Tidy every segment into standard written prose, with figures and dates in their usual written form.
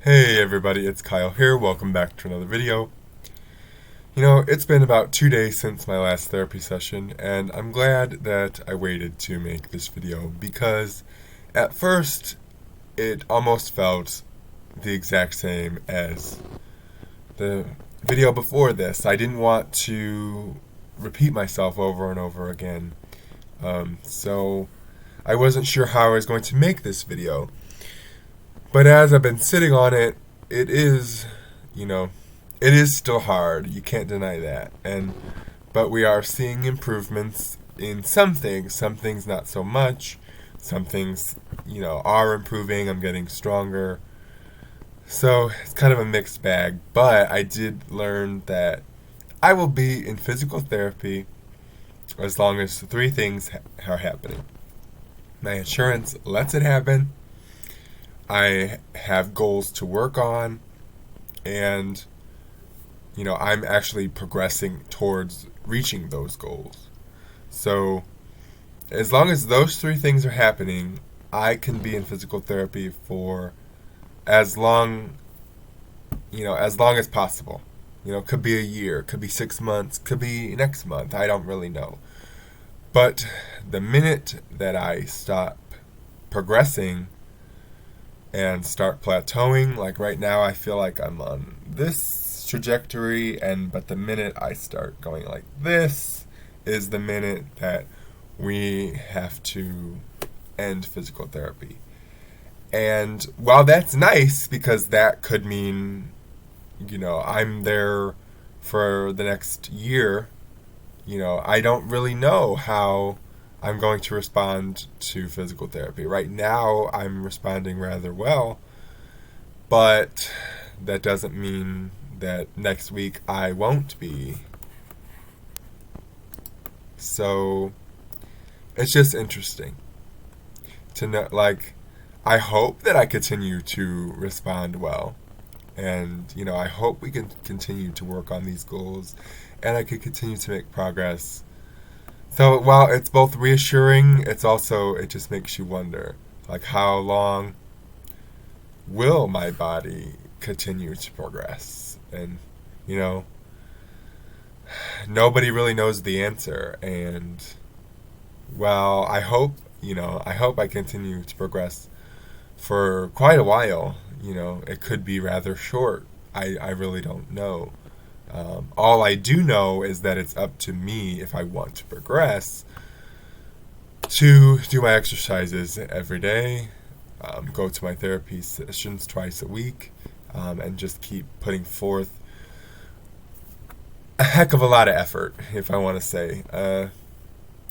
Hey everybody, it's Kyle here. Welcome back to another video. It's been about 2 days since my last therapy session, and I'm glad that I waited to make this video because at first it almost felt the exact same as the video before this. I didn't want to repeat myself over and over again, so I wasn't sure how I was going to make this video. But as I've been sitting on it, it is, it is still hard. You can't deny that. But we are seeing improvements in some things not so much. Some things, are improving. I'm getting stronger. So it's kind of a mixed bag. But I did learn that I will be in physical therapy as long as three things are happening. My insurance lets it happen. I have goals to work on, and I'm actually progressing towards reaching those goals. So as long as those three things are happening, I can be in physical therapy for as long as possible. Could be a year, could be 6 months, could be next month. I don't really know. But the minute that I stop progressing and start plateauing, like right now I feel like I'm on this trajectory, but the minute I start going like this is the minute that we have to end physical therapy. And while that's nice, because that could mean I'm there for the next year, I don't really know how I'm going to respond to physical therapy. Right now, I'm responding rather well, but that doesn't mean that next week I won't be. So it's just interesting to know, I hope that I continue to respond well. And, I hope we can continue to work on these goals and I can continue to make progress. So while it's both reassuring, it just makes you wonder, how long will my body continue to progress? And, nobody really knows the answer. And, well, I hope I continue to progress for quite a while. It could be rather short. I really don't know. All I do know is that it's up to me, if I want to progress, to do my exercises every day, go to my therapy sessions twice a week, and just keep putting forth a heck of a lot of effort, if I want to say.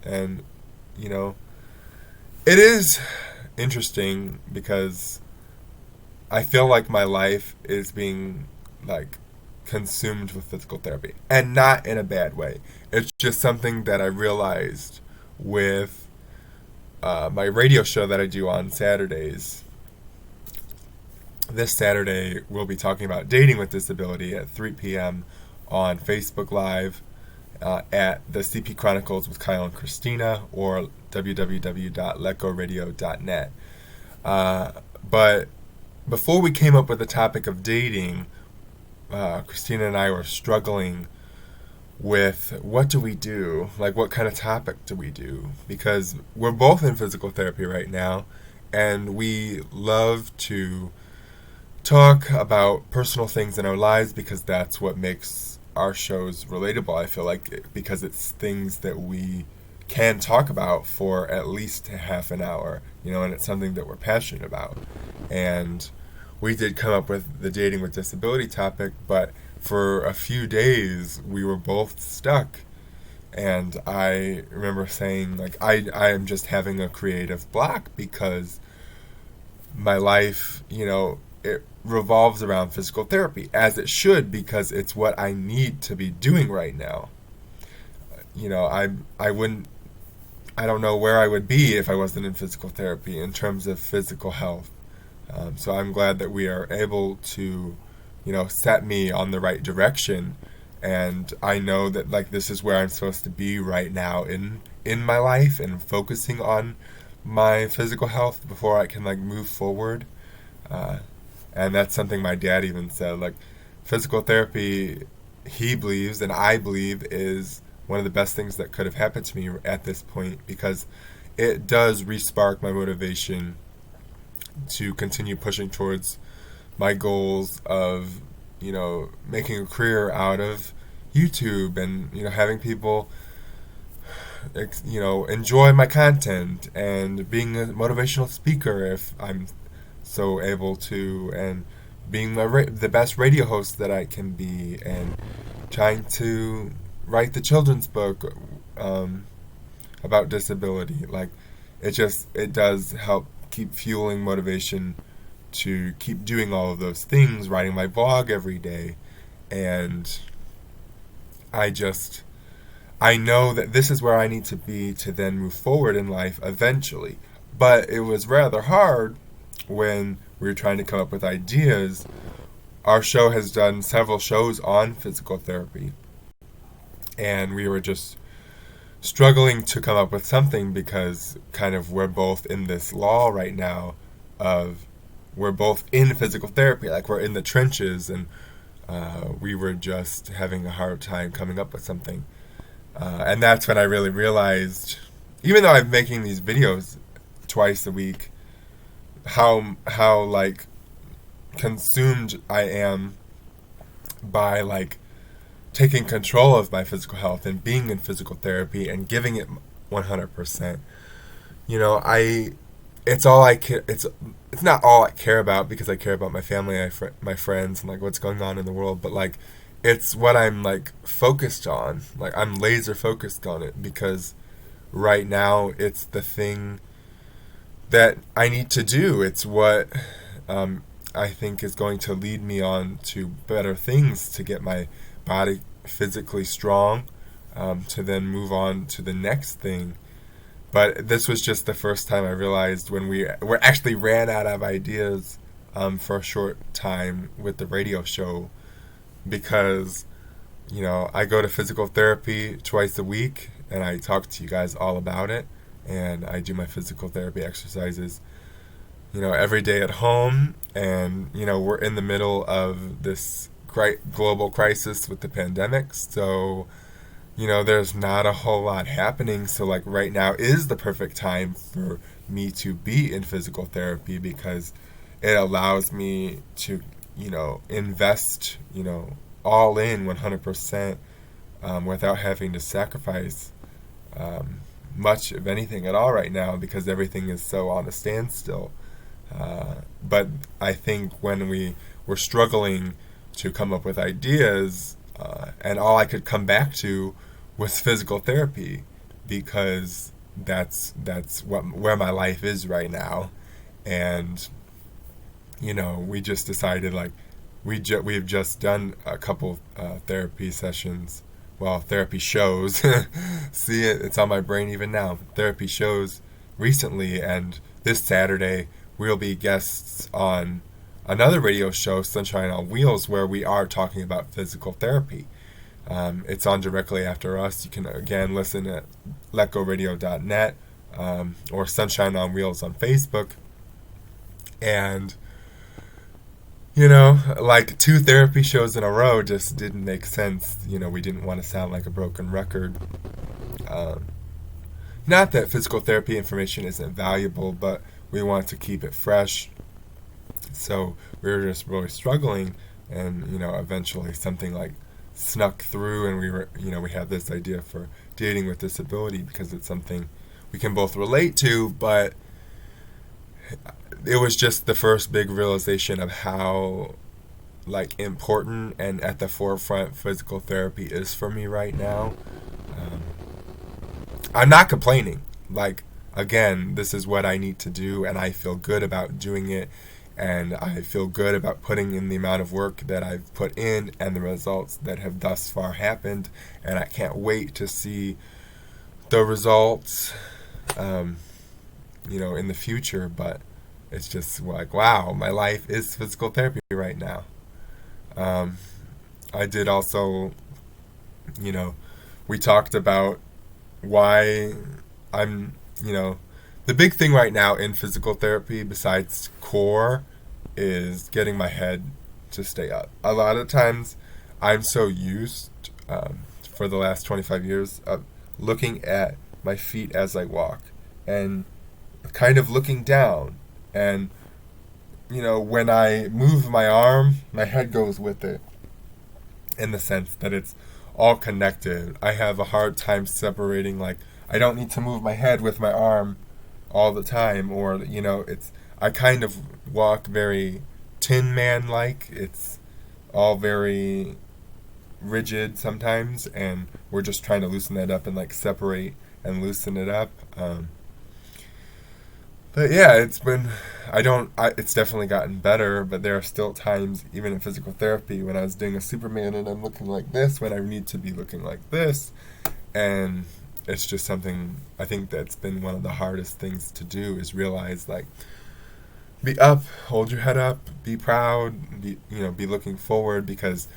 And, it is interesting because I feel like my life is being, consumed with physical therapy, and not in a bad way. It's just something that I realized with my radio show that I do on Saturdays. This Saturday we'll be talking about dating with disability at 3 p.m. on Facebook Live at the CP Chronicles with Kyle and Christina, or www.letgoradio.net. But before we came up with the topic of dating, Christina and I were struggling with what do we do? What kind of topic do we do? Because we're both in physical therapy right now, and we love to talk about personal things in our lives because that's what makes our shows relatable, I feel like, because it's things that we can talk about for at least half an hour, and it's something that we're passionate about. And we did come up with the dating with disability topic, but for a few days we were both stuck. And I remember saying, I am just having a creative block because my life, it revolves around physical therapy, as it should, because it's what I need to be doing right now. I don't know where I would be if I wasn't in physical therapy in terms of physical health. So I'm glad that we are able to, set me on the right direction. And I know that this is where I'm supposed to be right now in my life, and focusing on my physical health before I can move forward. And that's something my dad even said. Like, physical therapy, he believes, and I believe, is one of the best things that could have happened to me at this point, because it does re-spark my motivation to continue pushing towards my goals of, making a career out of YouTube, and, having people, enjoy my content, and being a motivational speaker if I'm so able to, and being the best radio host that I can be, and trying to write the children's book about disability. Like, it does help keep fueling motivation to keep doing all of those things, writing my blog every day. And I know that this is where I need to be to then move forward in life eventually. But it was rather hard when we were trying to come up with ideas. Our show has done several shows on physical therapy, and we were just struggling to come up with something, because kind of we're both in this lull right now of, we're both in physical therapy, like we're in the trenches, and we were just having a hard time coming up with something. And that's when I really realized, even though I'm making these videos twice a week, how like consumed I am by like taking control of my physical health and being in physical therapy and giving it 100%. It's all I care. It's not all I care about, because I care about my family, my friends, and like what's going on in the world. But like, it's what I'm like focused on. Like, I'm laser focused on it, because right now it's the thing that I need to do. It's what I think is going to lead me on to better things, to get my body physically strong, to then move on to the next thing. But this was just the first time I realized, when we actually ran out of ideas for a short time with the radio show, because I go to physical therapy twice a week, and I talk to you guys all about it, and I do my physical therapy exercises every day at home. And we're in the middle of this global crisis with the pandemic, so there's not a whole lot happening. So like, right now is the perfect time for me to be in physical therapy, because it allows me to invest all in 100%, without having to sacrifice much of anything at all right now, because everything is so on a standstill. But I think when we were struggling to come up with ideas, and all I could come back to was physical therapy, because that's where my life is right now. And we just decided, like, we've just done a couple therapy sessions, well, therapy shows. See, it's on my brain even now. Therapy shows recently, and this Saturday we'll be guests on another radio show, Sunshine on Wheels, where we are talking about physical therapy. It's on directly after us. You can again listen at letgoradio.net, or Sunshine on Wheels on Facebook. And like, 2 therapy shows in a row just didn't make sense. We didn't want to sound like a broken record. Not that physical therapy information isn't valuable, but we want to keep it fresh. So we were just really struggling, and eventually something like snuck through, and we had this idea for dating with disability, because it's something we can both relate to. But it was just the first big realization of how like important and at the forefront physical therapy is for me right now. I'm not complaining. Like, again, this is what I need to do, and I feel good about doing it, and I feel good about putting in the amount of work that I've put in and the results that have thus far happened, and I can't wait to see the results in the future. But it's just like, wow, my life is physical therapy right now. I did also, we talked about why I'm, the big thing right now in physical therapy, besides core, is getting my head to stay up. A lot of times I'm so used for the last 25 years of looking at my feet as I walk and kind of looking down. And, when I move my arm, my head goes with it in the sense that it's all connected. I have a hard time separating, like, I don't need to move my head with my arm all the time, or, I kind of walk very Tin Man-like. It's all very rigid sometimes, and we're just trying to loosen that up and, like, separate and loosen it up. But yeah, it's definitely gotten better, but there are still times, even in physical therapy, when I was doing a Superman and I'm looking like this, when I need to be looking like this. And it's just something, I think that's been one of the hardest things to do, is realize, like, be up, hold your head up, be proud, be looking forward, because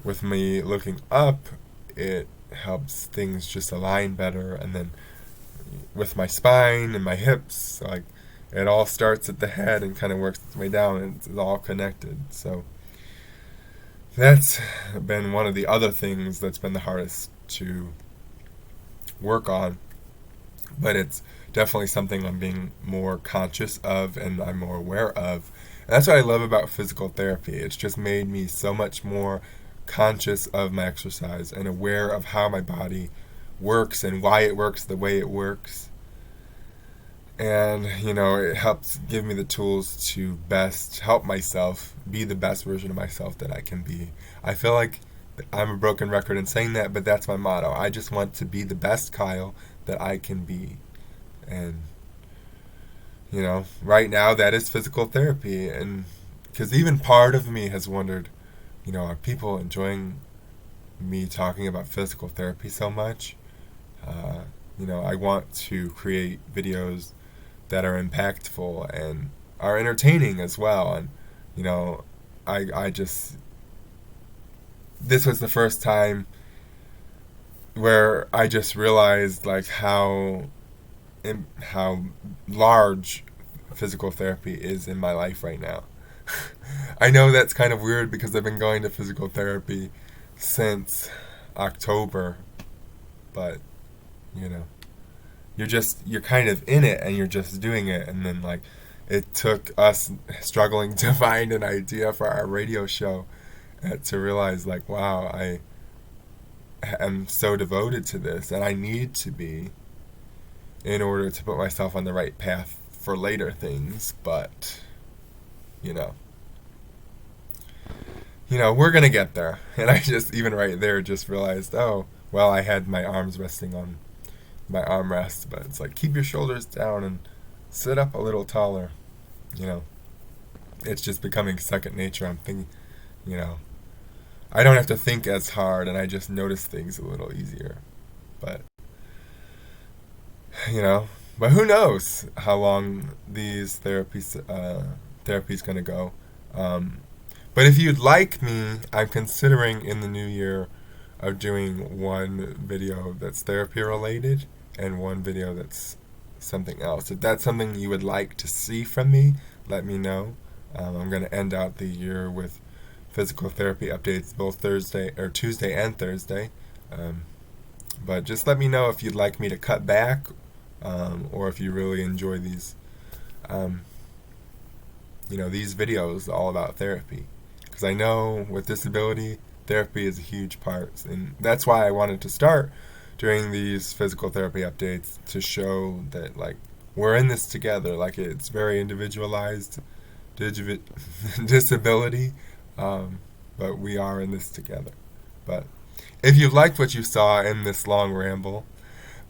with me looking up, it helps things just align better. And then with my spine and my hips, like, it all starts at the head and kind of works its way down, and it's all connected. So that's been one of the other things that's been the hardest to work on. But it's definitely something I'm being more conscious of and I'm more aware of. And that's what I love about physical therapy. It's just made me so much more conscious of my exercise and aware of how my body works and why it works the way it works. And, it helps give me the tools to best help myself be the best version of myself that I can be. I feel like I'm a broken record in saying that, but that's my motto. I just want to be the best Kyle that I can be. And, right now that is physical therapy. And because even part of me has wondered, are people enjoying me talking about physical therapy so much? I want to create videos that are impactful and are entertaining as well. And, I just, this was the first time where I just realized, like, how large physical therapy is in my life right now. I know that's kind of weird because I've been going to physical therapy since October, but, you're kind of in it and you're just doing it. And then, like, it took us struggling to find an idea for our radio show to realize, like, wow, I am so devoted to this, and I need to be, in order to put myself on the right path for later things. But, we're going to get there. And I just, even right there, just realized, oh, well, I had my arms resting on my armrest, but it's like, keep your shoulders down and sit up a little taller. It's just becoming second nature. I'm thinking, I don't have to think as hard, and I just notice things a little easier. But, but who knows how long these therapy's going to go. But if you'd like me, I'm considering in the new year of doing one video that's therapy related and one video that's something else. If that's something you would like to see from me, let me know. I'm going to end out the year with physical therapy updates both Tuesday and Thursday. But just let me know if you'd like me to cut back, or if you really enjoy these videos all about therapy. Because I know with disability, therapy is a huge part. And that's why I wanted to start doing these physical therapy updates, to show that, like, we're in this together. Like, it's very individualized disability, but we are in this together. But if you liked what you saw in this long ramble,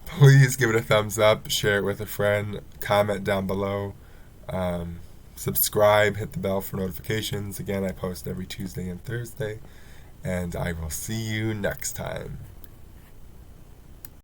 please give it a thumbs up, share it with a friend, comment down below, subscribe, hit the bell for notifications. Again, I post every Tuesday and Thursday, and I will see you next time.